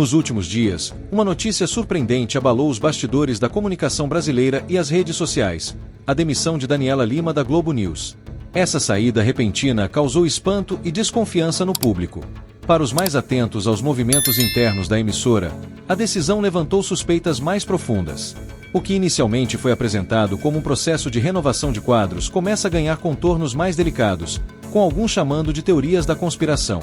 Nos últimos dias, uma notícia surpreendente abalou os bastidores da comunicação brasileira e as redes sociais: a demissão de Daniela Lima da Globo News. Essa saída repentina causou espanto e desconfiança no público. Para os mais atentos aos movimentos internos da emissora, a decisão levantou suspeitas mais profundas. O que inicialmente foi apresentado como um processo de renovação de quadros começa a ganhar contornos mais delicados, com alguns chamando de teorias da conspiração.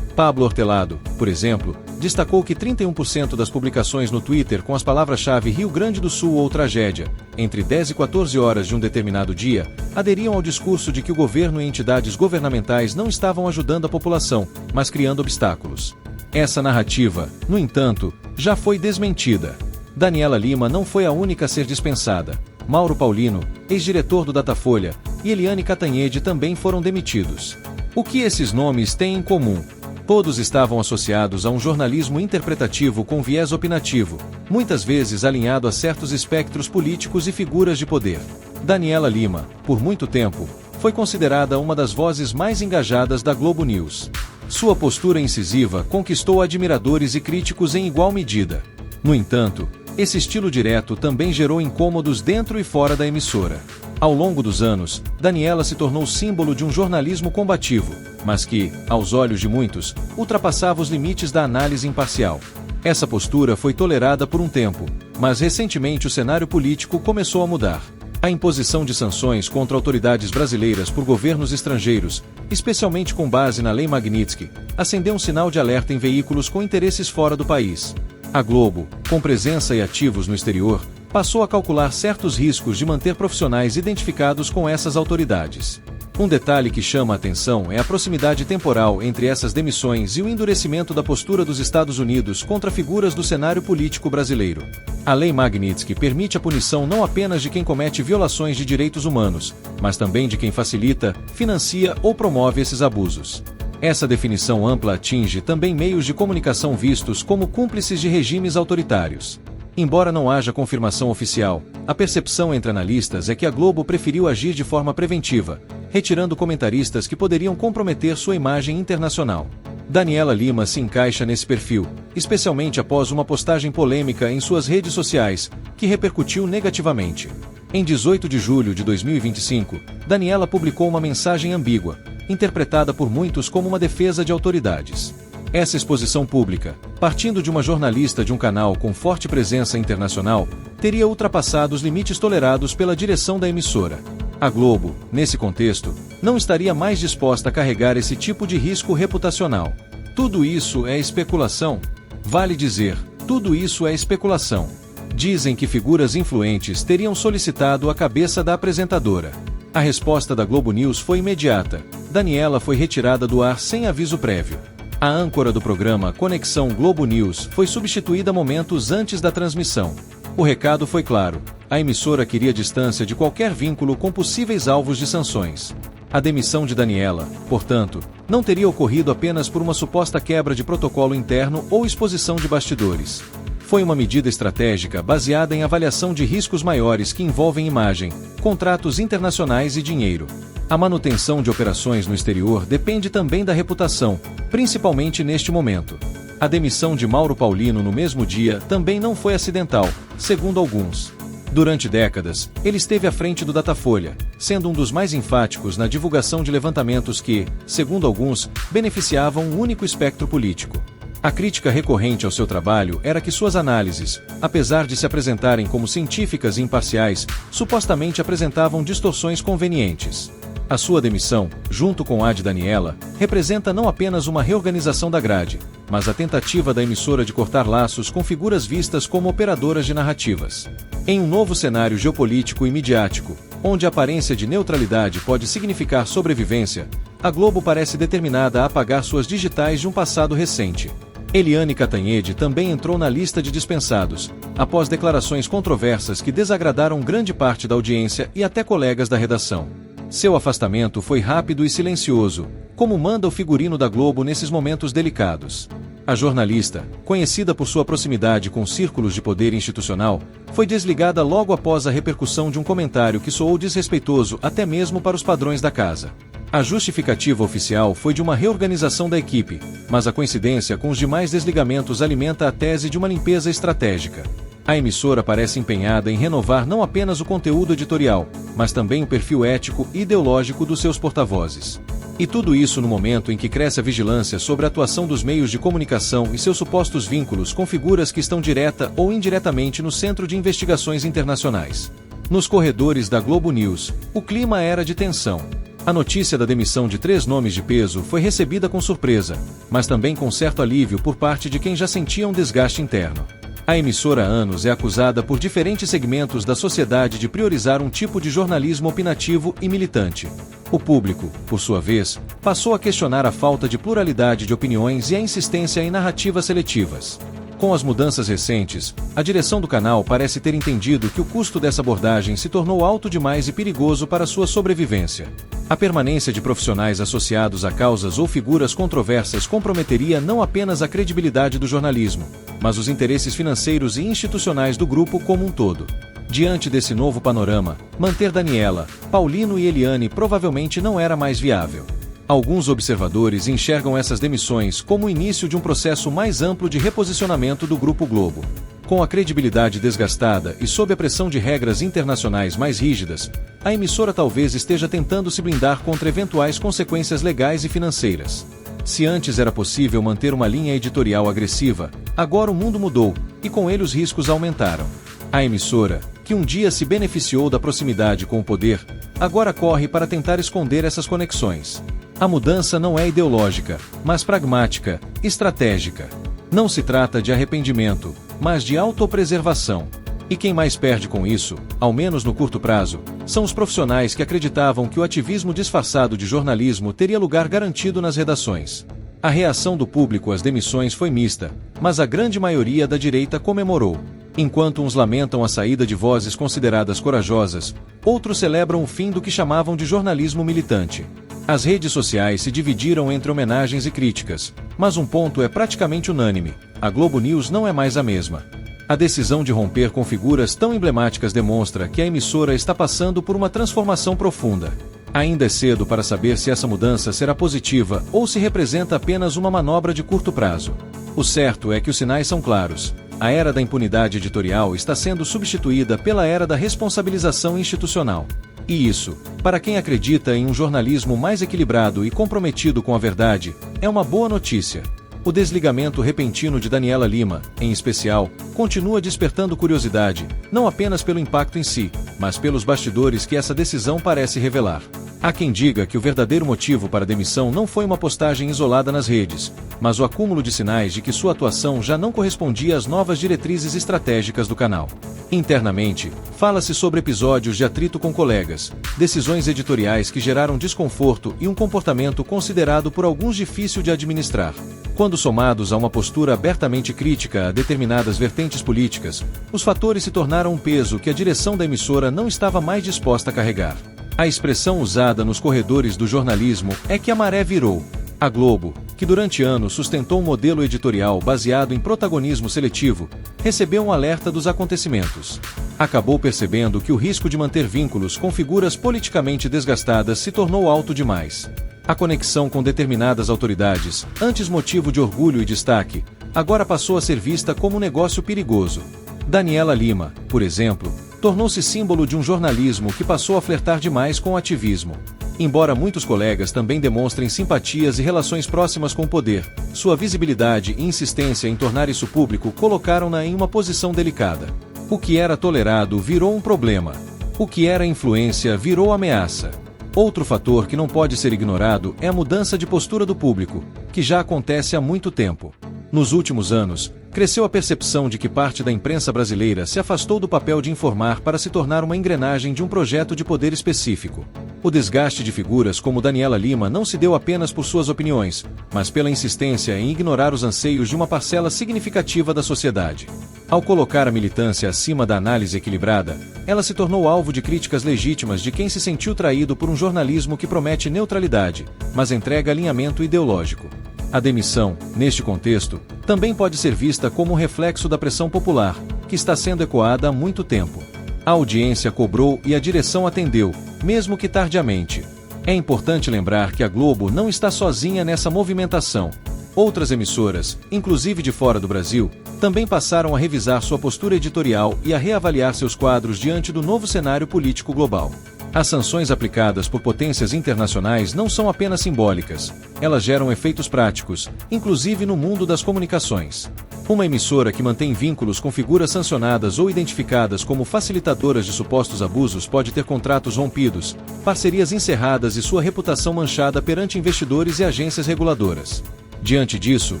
Pablo Hortelado, por exemplo, destacou que 31% das publicações no Twitter com as palavras-chave Rio Grande do Sul ou tragédia, entre 10 e 14 horas de um determinado dia, aderiam ao discurso de que o governo e entidades governamentais não estavam ajudando a população, mas criando obstáculos. Essa narrativa, no entanto, já foi desmentida. Daniela Lima não foi a única a ser dispensada. Mauro Paulino, ex-diretor do Datafolha, e Eliane Cantanhede também foram demitidos. O que esses nomes têm em comum? Todos estavam associados a um jornalismo interpretativo com viés opinativo, muitas vezes alinhado a certos espectros políticos e figuras de poder. Daniela Lima, por muito tempo, foi considerada uma das vozes mais engajadas da Globo News. Sua postura incisiva conquistou admiradores e críticos em igual medida. No entanto, esse estilo direto também gerou incômodos dentro e fora da emissora. Ao longo dos anos, Daniela se tornou símbolo de um jornalismo combativo, mas que, aos olhos de muitos, ultrapassava os limites da análise imparcial. Essa postura foi tolerada por um tempo, mas recentemente o cenário político começou a mudar. A imposição de sanções contra autoridades brasileiras por governos estrangeiros, especialmente com base na Lei Magnitsky, acendeu um sinal de alerta em veículos com interesses fora do país. A Globo, com presença e ativos no exterior, passou a calcular certos riscos de manter profissionais identificados com essas autoridades. Um detalhe que chama a atenção é a proximidade temporal entre essas demissões e o endurecimento da postura dos Estados Unidos contra figuras do cenário político brasileiro. A Lei Magnitsky permite a punição não apenas de quem comete violações de direitos humanos, mas também de quem facilita, financia ou promove esses abusos. Essa definição ampla atinge também meios de comunicação vistos como cúmplices de regimes autoritários. Embora não haja confirmação oficial, a percepção entre analistas é que a Globo preferiu agir de forma preventiva, retirando comentaristas que poderiam comprometer sua imagem internacional. Daniela Lima se encaixa nesse perfil, especialmente após uma postagem polêmica em suas redes sociais, que repercutiu negativamente. Em 18 de julho de 2025, Daniela publicou uma mensagem ambígua, interpretada por muitos como uma defesa de autoridades. Essa exposição pública, partindo de uma jornalista de um canal com forte presença internacional, teria ultrapassado os limites tolerados pela direção da emissora. A Globo, nesse contexto, não estaria mais disposta a carregar esse tipo de risco reputacional. Tudo isso é especulação? Vale dizer, tudo isso é especulação. Dizem que figuras influentes teriam solicitado a cabeça da apresentadora. A resposta da Globo News foi imediata. Daniela foi retirada do ar sem aviso prévio. A âncora do programa Conexão Globo News foi substituída momentos antes da transmissão. O recado foi claro: a emissora queria distância de qualquer vínculo com possíveis alvos de sanções. A demissão de Daniela, portanto, não teria ocorrido apenas por uma suposta quebra de protocolo interno ou exposição de bastidores. Foi uma medida estratégica baseada em avaliação de riscos maiores que envolvem imagem, contratos internacionais e dinheiro. A manutenção de operações no exterior depende também da reputação, principalmente neste momento. A demissão de Mauro Paulino no mesmo dia também não foi acidental, segundo alguns. Durante décadas, ele esteve à frente do Datafolha, sendo um dos mais enfáticos na divulgação de levantamentos que, segundo alguns, beneficiavam um único espectro político. A crítica recorrente ao seu trabalho era que suas análises, apesar de se apresentarem como científicas e imparciais, supostamente apresentavam distorções convenientes. A sua demissão, junto com a de Daniela, representa não apenas uma reorganização da grade, mas a tentativa da emissora de cortar laços com figuras vistas como operadoras de narrativas. Em um novo cenário geopolítico e midiático, onde a aparência de neutralidade pode significar sobrevivência, a Globo parece determinada a apagar suas digitais de um passado recente. Eliane Cantanhede também entrou na lista de dispensados, após declarações controversas que desagradaram grande parte da audiência e até colegas da redação. Seu afastamento foi rápido e silencioso, como manda o figurino da Globo nesses momentos delicados. A jornalista, conhecida por sua proximidade com círculos de poder institucional, foi desligada logo após a repercussão de um comentário que soou desrespeitoso até mesmo para os padrões da casa. A justificativa oficial foi de uma reorganização da equipe, mas a coincidência com os demais desligamentos alimenta a tese de uma limpeza estratégica. A emissora parece empenhada em renovar não apenas o conteúdo editorial, mas também o perfil ético e ideológico dos seus porta-vozes. E tudo isso no momento em que cresce a vigilância sobre a atuação dos meios de comunicação e seus supostos vínculos com figuras que estão direta ou indiretamente no centro de investigações internacionais. Nos corredores da Globo News, o clima era de tensão. A notícia da demissão de 3 nomes de peso foi recebida com surpresa, mas também com certo alívio por parte de quem já sentia um desgaste interno. A emissora há anos é acusada por diferentes segmentos da sociedade de priorizar um tipo de jornalismo opinativo e militante. O público, por sua vez, passou a questionar a falta de pluralidade de opiniões e a insistência em narrativas seletivas. Com as mudanças recentes, a direção do canal parece ter entendido que o custo dessa abordagem se tornou alto demais e perigoso para sua sobrevivência. A permanência de profissionais associados a causas ou figuras controversas comprometeria não apenas a credibilidade do jornalismo, mas os interesses financeiros e institucionais do grupo como um todo. Diante desse novo panorama, manter Daniela, Paulino e Eliane provavelmente não era mais viável. Alguns observadores enxergam essas demissões como o início de um processo mais amplo de reposicionamento do Grupo Globo. Com a credibilidade desgastada e sob a pressão de regras internacionais mais rígidas, a emissora talvez esteja tentando se blindar contra eventuais consequências legais e financeiras. Se antes era possível manter uma linha editorial agressiva, agora o mundo mudou, e com ele os riscos aumentaram. A emissora, que um dia se beneficiou da proximidade com o poder, agora corre para tentar esconder essas conexões. A mudança não é ideológica, mas pragmática, estratégica. Não se trata de arrependimento, mas de autopreservação. E quem mais perde com isso, ao menos no curto prazo, são os profissionais que acreditavam que o ativismo disfarçado de jornalismo teria lugar garantido nas redações. A reação do público às demissões foi mista, mas a grande maioria da direita comemorou. Enquanto uns lamentam a saída de vozes consideradas corajosas, outros celebram o fim do que chamavam de jornalismo militante. As redes sociais se dividiram entre homenagens e críticas, mas um ponto é praticamente unânime: a Globo News não é mais a mesma. A decisão de romper com figuras tão emblemáticas demonstra que a emissora está passando por uma transformação profunda. Ainda é cedo para saber se essa mudança será positiva ou se representa apenas uma manobra de curto prazo. O certo é que os sinais são claros. A era da impunidade editorial está sendo substituída pela era da responsabilização institucional. E isso, para quem acredita em um jornalismo mais equilibrado e comprometido com a verdade, é uma boa notícia. O desligamento repentino de Daniela Lima, em especial, continua despertando curiosidade, não apenas pelo impacto em si, mas pelos bastidores que essa decisão parece revelar. Há quem diga que o verdadeiro motivo para a demissão não foi uma postagem isolada nas redes, mas o acúmulo de sinais de que sua atuação já não correspondia às novas diretrizes estratégicas do canal. Internamente, fala-se sobre episódios de atrito com colegas, decisões editoriais que geraram desconforto e um comportamento considerado por alguns difícil de administrar. Quando somados a uma postura abertamente crítica a determinadas vertentes políticas, os fatores se tornaram um peso que a direção da emissora não estava mais disposta a carregar. A expressão usada nos corredores do jornalismo é que a maré virou. A Globo, que durante anos sustentou um modelo editorial baseado em protagonismo seletivo, recebeu um alerta dos acontecimentos. Acabou percebendo que o risco de manter vínculos com figuras politicamente desgastadas se tornou alto demais. A conexão com determinadas autoridades, antes motivo de orgulho e destaque, agora passou a ser vista como um negócio perigoso. Daniela Lima, por exemplo, tornou-se símbolo de um jornalismo que passou a flertar demais com o ativismo. Embora muitos colegas também demonstrem simpatias e relações próximas com o poder, sua visibilidade e insistência em tornar isso público colocaram-na em uma posição delicada. O que era tolerado virou um problema. O que era influência virou ameaça. Outro fator que não pode ser ignorado é a mudança de postura do público, que já acontece há muito tempo. Nos últimos anos, cresceu a percepção de que parte da imprensa brasileira se afastou do papel de informar para se tornar uma engrenagem de um projeto de poder específico. O desgaste de figuras como Daniela Lima não se deu apenas por suas opiniões, mas pela insistência em ignorar os anseios de uma parcela significativa da sociedade. Ao colocar a militância acima da análise equilibrada, ela se tornou alvo de críticas legítimas de quem se sentiu traído por um jornalismo que promete neutralidade, mas entrega alinhamento ideológico. A demissão, neste contexto, também pode ser vista como um reflexo da pressão popular, que está sendo ecoada há muito tempo. A audiência cobrou e a direção atendeu, mesmo que tardiamente. É importante lembrar que a Globo não está sozinha nessa movimentação. Outras emissoras, inclusive de fora do Brasil, também passaram a revisar sua postura editorial e a reavaliar seus quadros diante do novo cenário político global. As sanções aplicadas por potências internacionais não são apenas simbólicas, elas geram efeitos práticos, inclusive no mundo das comunicações. Uma emissora que mantém vínculos com figuras sancionadas ou identificadas como facilitadoras de supostos abusos pode ter contratos rompidos, parcerias encerradas e sua reputação manchada perante investidores e agências reguladoras. Diante disso,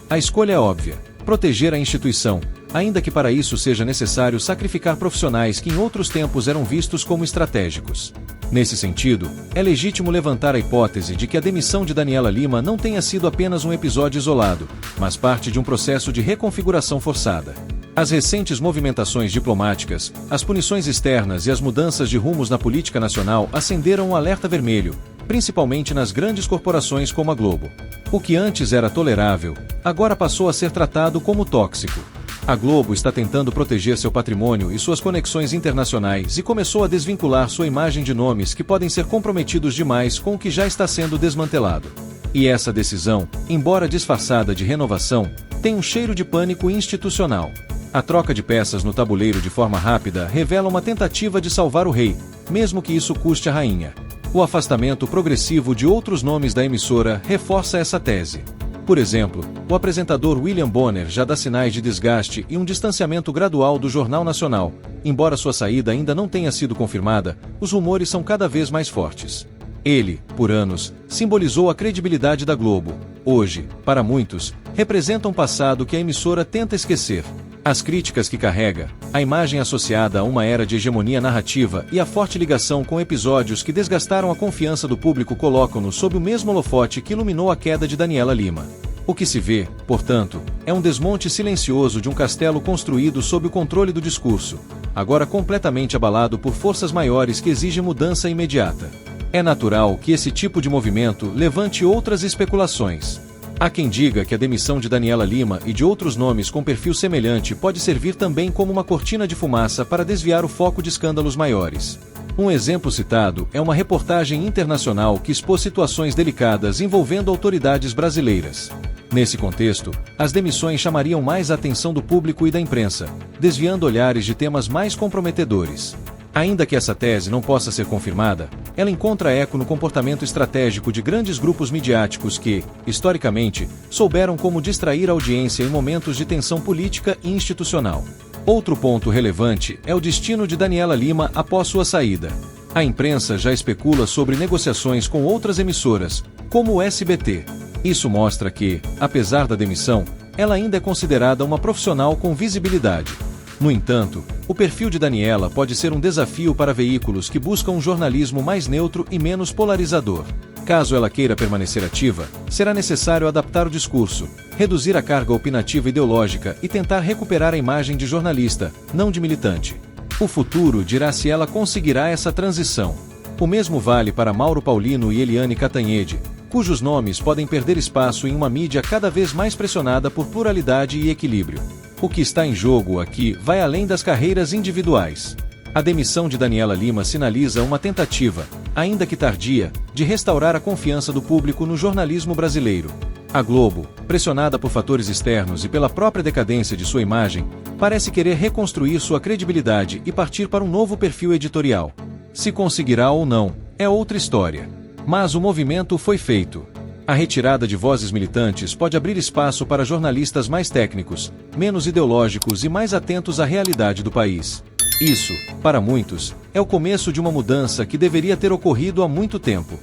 a escolha é óbvia: proteger a instituição, ainda que para isso seja necessário sacrificar profissionais que em outros tempos eram vistos como estratégicos. Nesse sentido, é legítimo levantar a hipótese de que a demissão de Daniela Lima não tenha sido apenas um episódio isolado, mas parte de um processo de reconfiguração forçada. As recentes movimentações diplomáticas, as punições externas e as mudanças de rumos na política nacional acenderam um alerta vermelho, principalmente nas grandes corporações como a Globo. O que antes era tolerável, agora passou a ser tratado como tóxico. A Globo está tentando proteger seu patrimônio e suas conexões internacionais e começou a desvincular sua imagem de nomes que podem ser comprometidos demais com o que já está sendo desmantelado. E essa decisão, embora disfarçada de renovação, tem um cheiro de pânico institucional. A troca de peças no tabuleiro de forma rápida revela uma tentativa de salvar o rei, mesmo que isso custe a rainha. O afastamento progressivo de outros nomes da emissora reforça essa tese. Por exemplo, o apresentador William Bonner já dá sinais de desgaste e um distanciamento gradual do Jornal Nacional. Embora sua saída ainda não tenha sido confirmada, os rumores são cada vez mais fortes. Ele, por anos, simbolizou a credibilidade da Globo. Hoje, para muitos, representa um passado que a emissora tenta esquecer. As críticas que carrega, a imagem associada a uma era de hegemonia narrativa e a forte ligação com episódios que desgastaram a confiança do público colocam-no sob o mesmo holofote que iluminou a queda de Daniela Lima. O que se vê, portanto, é um desmonte silencioso de um castelo construído sob o controle do discurso, agora completamente abalado por forças maiores que exigem mudança imediata. É natural que esse tipo de movimento levante outras especulações. Há quem diga que a demissão de Daniela Lima e de outros nomes com perfil semelhante pode servir também como uma cortina de fumaça para desviar o foco de escândalos maiores. Um exemplo citado é uma reportagem internacional que expôs situações delicadas envolvendo autoridades brasileiras. Nesse contexto, as demissões chamariam mais a atenção do público e da imprensa, desviando olhares de temas mais comprometedores. Ainda que essa tese não possa ser confirmada, ela encontra eco no comportamento estratégico de grandes grupos midiáticos que, historicamente, souberam como distrair a audiência em momentos de tensão política e institucional. Outro ponto relevante é o destino de Daniela Lima após sua saída. A imprensa já especula sobre negociações com outras emissoras, como o SBT. Isso mostra que, apesar da demissão, ela ainda é considerada uma profissional com visibilidade. No entanto, o perfil de Daniela pode ser um desafio para veículos que buscam um jornalismo mais neutro e menos polarizador. Caso ela queira permanecer ativa, será necessário adaptar o discurso, reduzir a carga opinativa ideológica e tentar recuperar a imagem de jornalista, não de militante. O futuro dirá se ela conseguirá essa transição. O mesmo vale para Mauro Paulino e Eliane Cantanhede, cujos nomes podem perder espaço em uma mídia cada vez mais pressionada por pluralidade e equilíbrio. O que está em jogo aqui vai além das carreiras individuais. A demissão de Daniela Lima sinaliza uma tentativa, ainda que tardia, de restaurar a confiança do público no jornalismo brasileiro. A Globo, pressionada por fatores externos e pela própria decadência de sua imagem, parece querer reconstruir sua credibilidade e partir para um novo perfil editorial. Se conseguirá ou não, é outra história. Mas o movimento foi feito. A retirada de vozes militantes pode abrir espaço para jornalistas mais técnicos, menos ideológicos e mais atentos à realidade do país. Isso, para muitos, é o começo de uma mudança que deveria ter ocorrido há muito tempo.